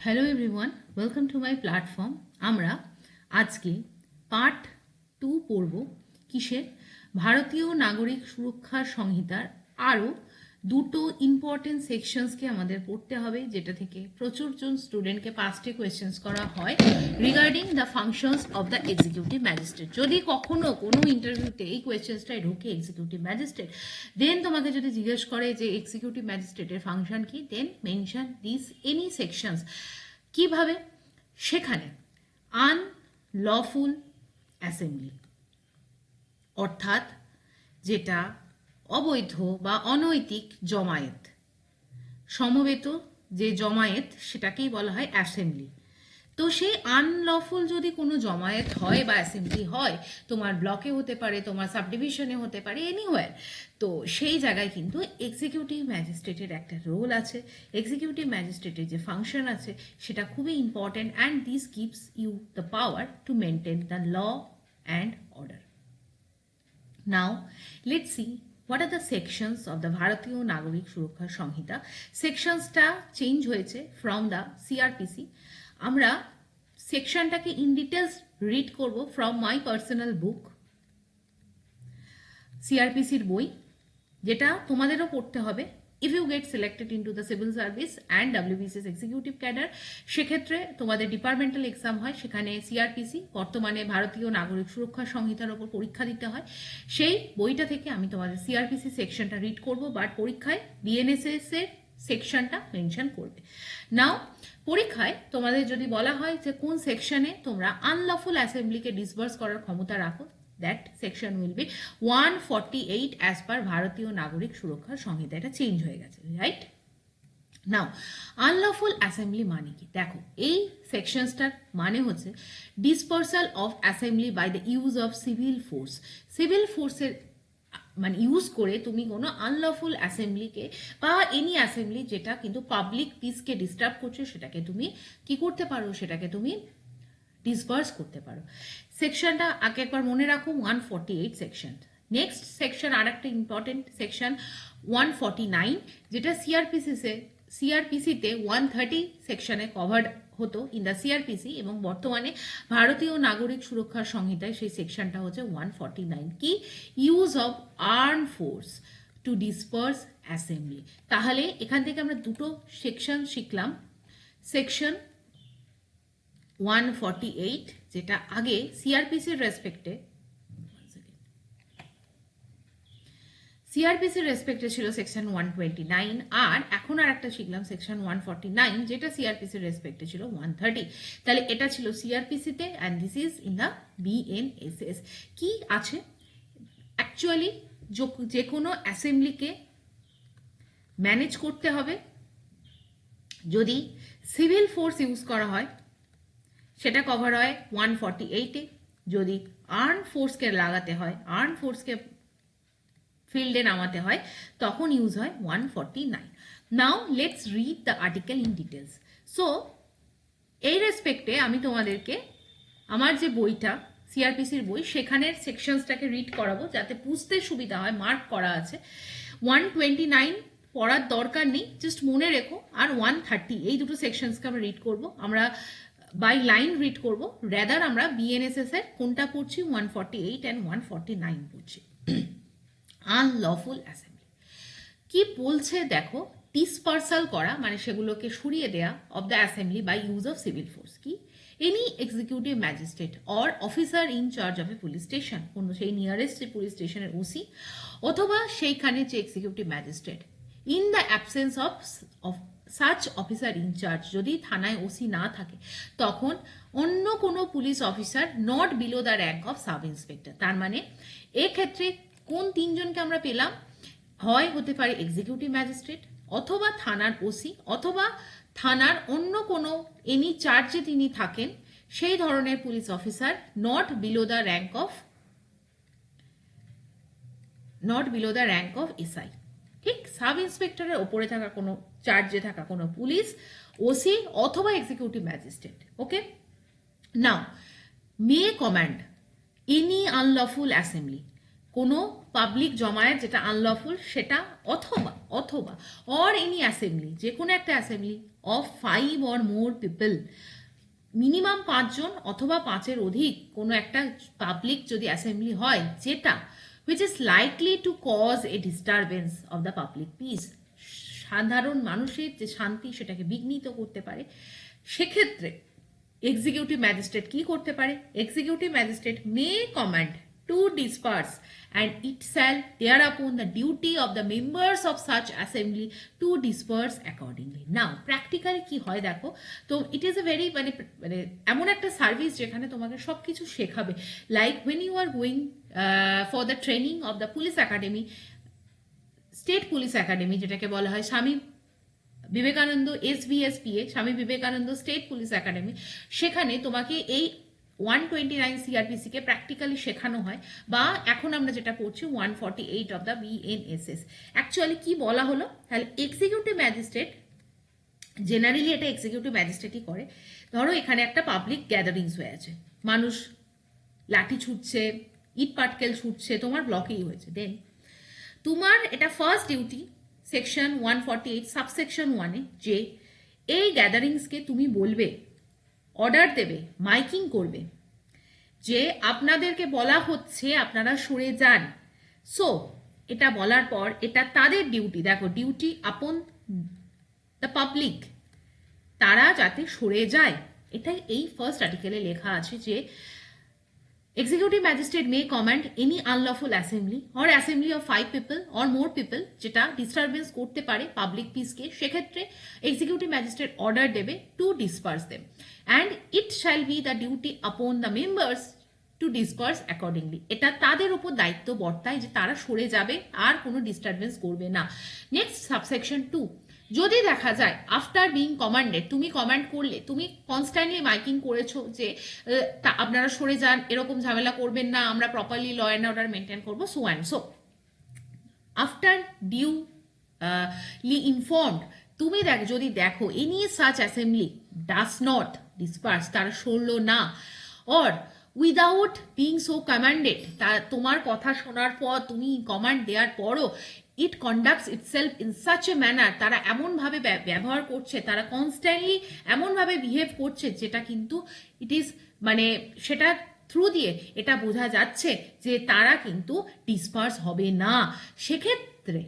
Hello everyone, welcome to my platform. আমরা আজকে part 2 পড়ব। কিসের? ভারতীয় নাগরিক সুরক্ষা সংহিতার আরও দুটো ইম্পর্টেন্ট সেকশনসকে আমাদের পড়তে হবে, যেটা থেকে প্রচুরজন স্টুডেন্টকে পাস্টে কোয়েশ্চেন্স করা হয় regarding the functions of the executive magistrate. যদি কখনো কোনো ইন্টারভিউতে এই কোয়েশ্চেন্সটাই ঢোকে এক্সিকিউটিভ ম্যাজিস্ট্রেট, দেন তোমাকে যদি জিজ্ঞেস করে যে এক্সিকিউটিভ ম্যাজিস্ট্রেটের ফাংশন কি, দেন মেনশন দিস এনি সেকশনস। কিভাবে? সেখানে আনলফুল অ্যাসেম্বলি, অর্থাৎ যেটা অবৈধ বা অনৈতিক জমায়েত, সমবেত যে জমায়েত সেটাকেই বলা হয় অ্যাসেম্বলি। তো সেই আনলফুল যদি কোনো জমায়েত হয় বা অ্যাসেম্বলি হয়, তোমার ব্লকে হতে পারে, তোমার সাবডিভিশনে হতে পারে, এনিওয়ার, তো সেই জায়গায় কিন্তু এক্সিকিউটিভ ম্যাজিস্ট্রেটের একটা রোল আছে। এক্সিকিউটিভ ম্যাজিস্ট্রেটের যে ফাংশন আছে সেটা খুবই important, and this gives you the power to maintain the law and order. Now, let's see what are the sections of the Bharatiya Nagarik Surakha Samhita. Sectionsটা চেঞ্জ হয়েছে from the CRPC. আমরা সেকশনটাকে in details read করব from my personal book, সিআরপিসির বই, যেটা তোমাদেরও পড়তে হবে if you get selected into the civil service and WBCS executive cadre. সেক্ষেত্রে তোমাদের ডিপার্টমেন্টাল এক্সাম হয়, সেখানে সিআরপিসি বর্তমানে ভারতীয় নাগরিক সুরক্ষা সংহিতার ওপর পরীক্ষা দিতে হয়। সেই বইটা থেকে আমি তোমাদের সিআরপিসি সেকশনটা রিড করব, বাট পরীক্ষায় বিএনএসএস এর সেকশনটা মেনশন করবে। নাও, পরীক্ষায় তোমাদের যদি বলা হয় যে কোন সেকশনে তোমরা আনলফুল অ্যাসেম্বলিকে ডিসবার্স করার ক্ষমতা রাখো, that section will be 148 as per ভারতীয় নাগরিক সুরক্ষা সংহিতা। এটা চেঞ্জ হয়ে গেছে, রাইট? নাও, আনলফুল অ্যাসেম্বলি মানে কি? দেখো, এই সেকশনসটার মানে হচ্ছে dispersal of assembly by the use of civil force. Civil ফোর্সের মানে ইউজ করে তুমি কোনো আনলফুল অ্যাসেম্বলিকে বা এনি অ্যাসেম্বলি যেটা কিন্তু পাবলিক পিসকে ডিস্টার্ব করছে, সেটাকে তুমি কি করতে পারো? সেটাকে তুমি ডিসবার্স করতে পারো। সেকশনটা আগে একবার মনে রাখো, 148 সেকশন। নেক্সট সেকশন আর একটা ইম্পর্টেন্ট সেকশন 149, যেটা সিআরপিসিতে 130 সেকশনে কভার্ড হতো ইন দ্য সিআরপিসি, এবং বর্তমানে ভারতীয় নাগরিক সুরক্ষা সংহিতায় সেই সেকশনটা হচ্ছে 149। কি? Use of arm force to disperse assembly. তাহলে এখান থেকে আমরা দুটো সেকশন শিখলাম। সেকশন 148, যেটা আগে সিআরপিসির রেসপেক্টে ছিল সেকশন 129, আর এখন আর একটা শিখলাম সেকশন 149, যেটা সিআরপিসির রেসপেক্টে ছিল 130। তাহলে এটা ছিল সিআরপিসিতে, and this is in the BNSS. কি আছে অ্যাকচুয়ালি? যে কোনো অ্যাসেম্বলিকে ম্যানেজ করতে হবে। যদি সিভিল ফোর্স ইউজ করা হয় সেটা কভার হয় 148-এ। যদি আর্ম ফোর্সকে লাগাতে হয়, আর্ম ফোর্সকে ফিল্ডে নামাতে হয়, তখন ইউজ হয় 149। Now let's read the article in details. So এই রেসপেক্টে আমি তোমাদেরকে আমার যে বইটা সিআরপিসির বই, সেখানের সেকশনসটাকে রিড করাবো যাতে বুঝতে সুবিধা হয়। মার্ক করা আছে 129 পড়ার দরকার নেই, জাস্ট মনে রেখো। আর 130, এই দুটো সেকশনসকে আমরা রিড করব। আমরা বাই লাইন রিড করব, রেদার আমরা বিএনএসএস এর কোনটা পড়ছি, 148 অ্যান্ড 149 পড়ছি। আনলফুল অ্যাসেম্বলি কি বলছে দেখো? ডিসপার্সাল করা মানে সেগুলোকে সরিয়ে দেয়া of the assembly by use of civil force. কি? Any executive magistrate or officer in charge of a police station, কোনো সেই নিয়ারেস্ট যে পুলিশ স্টেশনের ওসি অথবা সেইখানে যে executive magistrate, in the absence of such officer in charge, যদি থানায় ওসি না থাকে তখন অন্য কোনো police officer not below the rank of sub inspector. তার মানে এক্ষেত্রে কোন তিনজনকে আমরা পেলাম? হয় হতে পারে এক্সিকিউটিভ ম্যাজিস্ট্রেট, অথবা থানার ওসি, অথবা থানার অন্য কোনো এনি চার্জে তিনি থাকেন সেই ধরনের police officer not below the rank of SI. ঠিক সাব ইন্সপেক্টরের ওপরে থাকা কোনো চার্জে থাকা কোনো পুলিশ, ওসি অথবা এক্সিকিউটিভ ম্যাজিস্ট্রেট। ওকে, নাও মে কমান্ড এনি আনলফুল অ্যাসেম্বলি, কোনো পাবলিক জমায়েত যেটা আনলফুল সেটা, অথবা অথবা অর এনি অ্যাসেম্বলি, যে কোনো একটা assembly of 5 or more people, minimum 5 জন অথবা 5-এর অধিক কোনো একটা পাবলিক যদি অ্যাসেম্বলি হয় যেটা which is likely to cause a disturbance of the public peace, সাধারণ মানুষের যে শান্তি সেটাকে বিঘ্নিত করতে পারে, সেক্ষেত্রে এক্সিকিউটিভ ম্যাজিস্ট্রেট কি করতে পারে? Executive magistrate may command to disperse and it shall thereupon the duty of the members of such assembly to disperse accordingly. Now practically কি হয় দেখো, তো it is a very মানে এমন একটা সার্ভিস যেখানে তোমাকে সবকিছু শেখাবে, like when you are going for the training of the police academy, state police academy যেটাকে বলা হয় Swami Vivekananda SVSPA, Swami Vivekananda state police academy, সেখানে তোমাকে এই 129 CRPC কে প্র্যাকটিক্যালি শেখানো হয়, বা এখন আমরা যেটা পড়ছি 148 অফ দ্য BNSS। অ্যাকচুয়ালি কি বলা হলো, তাহলে এক্সিকিউটিভ ম্যাজিস্ট্রেট, জেনারেলি এটা এক্সিকিউটিভ ম্যাজিস্ট্রেটই করে। ধরো এখানে একটা পাবলিক গ্যাদারিংস হয়ে আছে, মানুষ লাঠি ছুটছে, ইট পাটকেল ছুটছে, তোমার ব্লকেই হয়েছে, দেন তোমার এটা ফার্স্ট ডিউটি সেকশন 148 সাবসেকশন 1-এ যে এই গ্যাদারিংসকে তুমি বলবে, অর্ডার দেবে, মাইকিং করবে যে আপনাদেরকে বলা হচ্ছে আপনারা সরে যান। সো এটা বলার পর এটা তাদের ডিউটি, দেখো ডিউটি আপন দ্য পাবলিক, তারা যাতে সরে যায়, এটাই এই ফার্স্ট আর্টিকেলে লেখা আছে যে executive magistrate may command any unlawful assembly or assembly of 5 people or more people যেটা ডিস্টারবেন্স করতে পারে পাবলিক পিসকে, সেক্ষেত্রে এক্সিকিউটিভ ম্যাজিস্ট্রেট অর্ডার দেবে to disperse them and it shall be the duty upon the members to disperse accordingly. এটা তাদের উপর দায়িত্ব বর্তায় যে তারা সরে যাবে আর কোনো ডিস্টারবেন্স করবে না। নেক্সট সাবসেকশন 2, যদি দেখা যায় আফটার বিং কমান্ডেড, তুমি কমান্ড করলে, তুমি কনস্ট্যান্টলি মাইকিং করেছো যে আপনারা সরে যান, এরকম ঝামেলা করবেন না, আমরা properly law and order maintain করবো, so and so, after duly informed, তুমি যদি দেখো any such assembly does not disperse, তারা সরলো না, or without being so commanded, তোমার কথা শোনার পর, তুমি কমান্ড দেওয়ার পরও it conducts itself in such a manner, তারা এমনভাবে ব্যবহার করছে, তারা কনস্ট্যান্টলি এমনভাবে বিহেভ করছে যেটা কিন্তু ইট ইজ মানে সেটা থ্রু দিয়ে এটা বোঝা যাচ্ছে যে তারা কিন্তু ডিসপার্স হবে না, সেক্ষেত্রে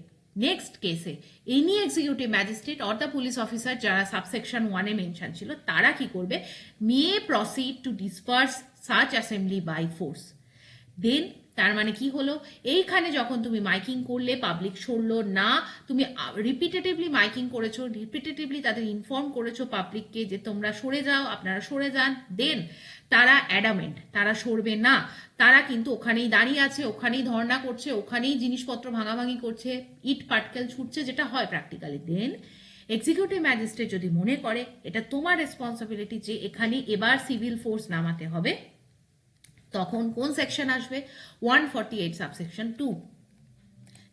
নেক্সট কেসে any executive magistrate or the police officer যারা সাবসেকশন 1-এ মেনশন ছিল, তারা কি করবে, may proceed to disperse such assembly by force. Then তার মানে কি হলো, এইখানে যখন তুমি মাইকিং করলে পাবলিক সরলো না, তুমি রিপিটেটিভলি মাইকিং করেছো, রিপিটেটিভলি তাদের ইনফর্ম করেছো পাবলিককে যে তোমরা সরে যাও, আপনারা সরে যান, দেন তারা অ্যাডামেন্ট, তারা সরবে না, তারা কিন্তু ওখানেই দাঁড়িয়ে আছে, ওখানেই ধর্ণা করছে, ওখানেই জিনিসপত্র ভাঙাভাঙি করছে, ইট পাটকেল ছুটছে, যেটা হয় প্র্যাকটিক্যালি, দেন এক্সিকিউটিভ ম্যাজিস্ট্রেট যদি মনে করে এটা তোমার রেসপন্সিবিলিটি যে এখানে এবার সিভিল ফোর্স নামাতে হবে, তখন কোন সেকশন আসবে, 148 সাবসেকশন 2।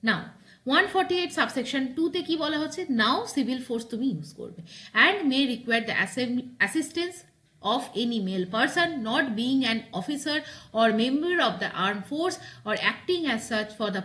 নাও 148 সাবসেকশন 2-তে কি বলা হচ্ছে, নাও সিভিল ফোর্স তুমি ইউজ করবে and May require the assistance of any male person not being an officer or member of the armed force or acting as such for the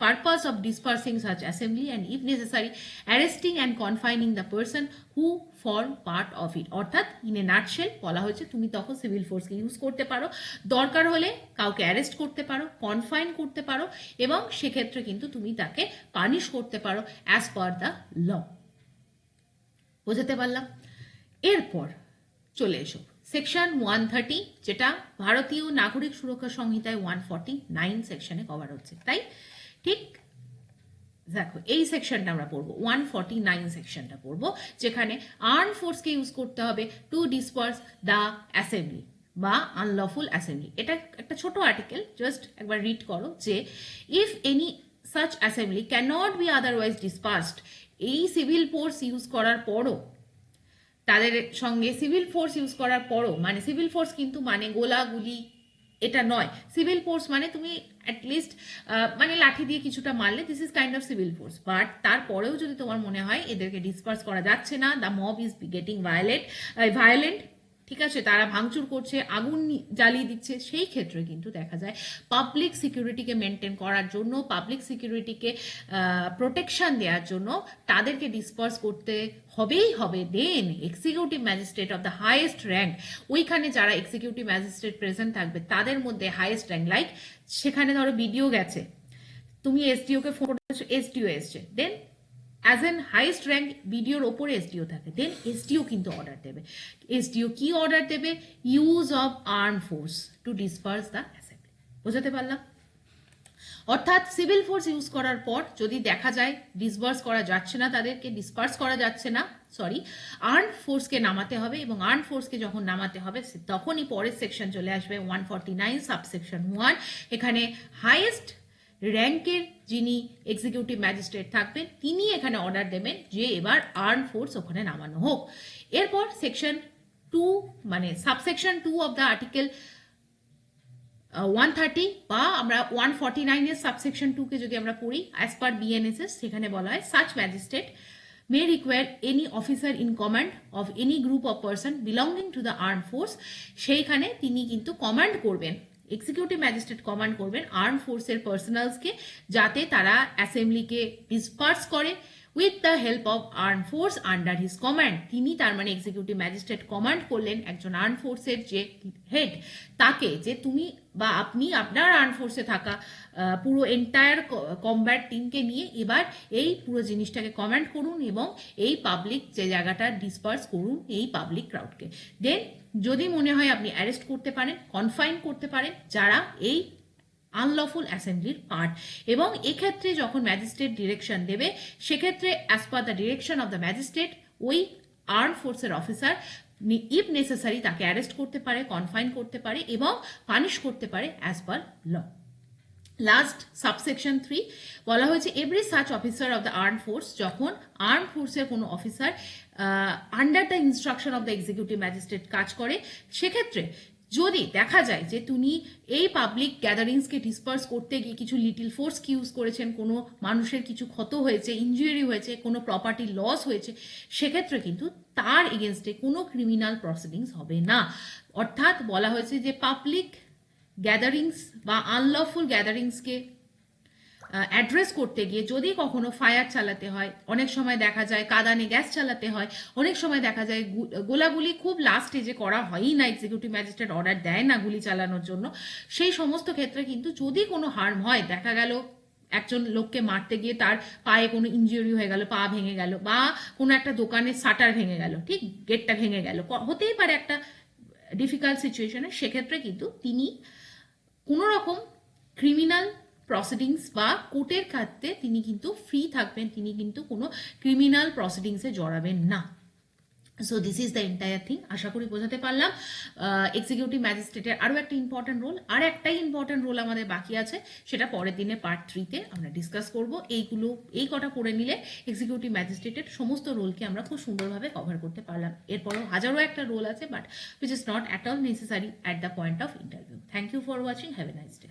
purpose of dispersing such assembly and if necessary arresting and confining the person who form part of it। অর্থাৎ in a nutshell বলা হয়েছে তুমি তখন civil ফোর্সকে use করতে পারো, দরকার হলে কাউকে অ্যারেস্ট করতে পারো, কনফাইন করতে পারো, এবং সেক্ষেত্রে কিন্তু তুমি তাকে পানিশ করতে পারো অ্যাজ পার দ্য ল। বোঝাতে পারলাম? এরপর চলে এসো সেকশন 130, যেটা ভারতীয় নাগরিক সুরক্ষা সংহিতায় 149 সেকশনে কভার হচ্ছে, তাই ঠিক দেখো এই সেকশনটা আমরা পড়বো, 149 সেকশনটা পড়বো, যেখানে আর্ম ফোর্সকে ইউজ করতে হবে টু ডিসপার্স দ্য অ্যাসেম্বলি বা আনলফুল অ্যাসেম্বলি। এটা একটা ছোট আর্টিকেল, জাস্ট একবার রিড করো যে if any such assembly can not be otherwise dispersed, এই সিভিল ফোর্স ইউজ করার পরও, তাদের সঙ্গে সিভিল ফোর্স ইউজ করার পরও, মানে সিভিল ফোর্স কিন্তু মানে গোলাগুলি এটা নয়, সিভিল ফোর্স মানে তুমি অ্যাটলিস্ট মানে লাঠি দিয়ে কিছুটা মারলে, this is kind of civil force, but তারপরেও যদি তোমার মনে হয় এদেরকে ডিসপার্স করা যাচ্ছে না, the mob is getting violent, ঠিক আছে, তারা ভাঙচুর করছে, আগুন জ্বালিয়ে দিচ্ছে, সেই ক্ষেত্রে কিন্তু দেখা যায় পাবলিক সিকিউরিটিকে মেনটেন করার জন্য, পাবলিক সিকিউরিটিকে প্রোটেকশন দেওয়ার জন্য তাদেরকে ডিসপার্স করতে হবেই হবে। Then executive magistrate of the highest rank, ওইখানে যারা এক্সিকিউটিভ ম্যাজিস্ট্রেট প্রেজেন্ট থাকবে তাদের মধ্যে হাইয়েস্ট র্যাঙ্ক, লাইক সেখানে ধরো বিডিও গেছে, তুমি এসডিওকে ফোন করেছো, এসডিও এসছে, দেন অ্যাজ এন হাইয়েস্ট র্যাঙ্ক বিডিওর ওপরে এসডিও থাকে, দেন এসডিও কিন্তু অর্ডার দেবে। এসডিও কি অর্ডার দেবে? Use of arm force to disperse the assembly. বোঝাতে পারলাম? অর্থাৎ সিভিল ফোর্স ইউজ করার পর যদি দেখা যায় ডিসবার্স করা যাচ্ছে না, তাদেরকে ডিসপার্স করা যাচ্ছে না, আর্ম ফোর্সকে নামাতে হবে, এবং আর্ম ফোর্সকে যখন নামাতে হবে তখনই পরের সেকশন চলে আসবে 149 সাবসেকশন 1। এখানে হাইয়েস্ট র্যাঙ্কের যিনি এক্সিকিউটিভ ম্যাজিস্ট্রেট থাকবেন তিনি এখানে অর্ডার দেবেন যে এবার আর্ম ফোর্স ওখানে নামানো হোক। এরপর সেকশন 2 মানে সাবসেকশন 2 অফ দ্য আর্টিকেল 130 বা আমরা 149 এর সাবসেকশন 2 কে যদি আমরা পড়ি, অ্যাজ পার বিএনএসএস, সেখানে বলা হয় such magistrate May require any officer in command of any group of person belonging to the arm force, সেইখানে তিনি কিন্তু কমান্ড করবেন, এক্সিকিউটিভ ম্যাজিস্ট্রেট কমান্ড করবেন আর্ম ফোর্সের পার্সোনালসকে, যাতে তারা অ্যাসেম্বলিকে ডিসপার্স করে with the help of arm force under his command. তিনি তার মানে এক্সিকিউটিভ ম্যাজিস্ট্রেট কমান্ড করলেন একজন আর্ম ফোর্সের যে হেড তাকে, যে তুমি বা আপনি আপনার আর্ম ফোর্সে থাকা পুরো এন্টায়ার কমব্যাট টিমকে নিয়ে এবার এই পুরো জিনিসটাকে কমান্ড করুন এবং এই পাবলিক যে জায়গাটা ডিসপার্স করুন এই পাবলিক ক্রাউডকে। দেন যদি মনে হয় আপনি অ্যারেস্ট করতে পারেন, কনফাইন করতে পারেন যারা এই আনলফুল অ্যাসেম্বলির পার্ট, এবং এক্ষেত্রে যখন ম্যাজিস্ট্রেট ডিরেকশন দেবে সেক্ষেত্রে as per the direction of the magistrate ওই আর্ম ফোর্সের অফিসার ইফ নেসেসারি তাকে অ্যারেস্ট করতে পারে, কনফাইন করতে পারে এবং পানিশ করতে পারে অ্যাজ পার ল। লাস্ট সাবসেকশন 3 বলা হয়েছে every such officer of the arm force, যখন আর্ম ফোর্সের কোনো officer under the instruction of the executive magistrate কাজ করে, সেক্ষেত্রে যদি দেখা যায় যে তিনি এই পাবলিক গ্যাদারিংসকে ডিসপার্স করতে গিয়ে কিছু লিটিল ফোর্সকে ইউজ করেছেন, কোনো মানুষের কিছু ক্ষত হয়েছে, ইনজুরি হয়েছে, কোনো প্রপার্টি লস হয়েছে, সেক্ষেত্রে কিন্তু তার এগেনস্টে কোনো ক্রিমিনাল প্রসিডিংস হবে না। অর্থাৎ বলা হয়েছে যে পাবলিক গ্যাদারিংস বা আনলফুল গ্যাদারিংসকে অ্যাড্রেস করতে গিয়ে যদি কখনো ফায়ার চালাতে হয়, অনেক সময় দেখা যায় কাঁদানে গ্যাস চালাতে হয়, অনেক সময় দেখা যায় গোলাগুলি খুব লাস্ট স্টেজে করা হয়ই না, এক্সিকিউটিভ ম্যাজিস্ট্রেট অর্ডার দেয় না গুলি চালানোর জন্য, সেই সমস্ত ক্ষেত্রে কিন্তু যদি কোনো হার্ম হয়, দেখা গেল একজন লোককে মারতে গিয়ে তার পায়ে কোনো ইনজুরি হয়ে গেল, পা ভেঙে গেল, বা কোনো একটা দোকানের শাটার ভেঙে গেল, ঠিক গেটটা ভেঙে গেল, হতেই পারে একটা ডিফিকাল্ট সিচুয়েশনে, সেক্ষেত্রে কিন্তু তিনি কোনো রকম ক্রিমিনাল প্রসিডিংস বা কোর্টের ক্ষেত্রে তিনি কিন্তু ফ্রি থাকবেন, তিনি কিন্তু কোনো ক্রিমিনাল প্রসিডিংসে জড়াবেন না। So this is the entire thing. আশা করি বোঝাতে পারলাম। এক্সিকিউটিভ ম্যাজিস্ট্রেটের আরও একটা ইম্পর্টেন্ট রোল, আর একটাই ইম্পর্টেন্ট রোল আমাদের বাকি আছে, সেটা পরের দিনে পার্ট 3-তে আমরা ডিসকাস করব। এই কটা করে নিলে এক্সিকিউটিভ ম্যাজিস্ট্রেটের সমস্ত রোলকে আমরা খুব সুন্দরভাবে কভার করতে পারলাম। এরপরও হাজারো একটা রোল আছে, but which is not at all necessary at the point of interview. Thank you for watching, have a nice day.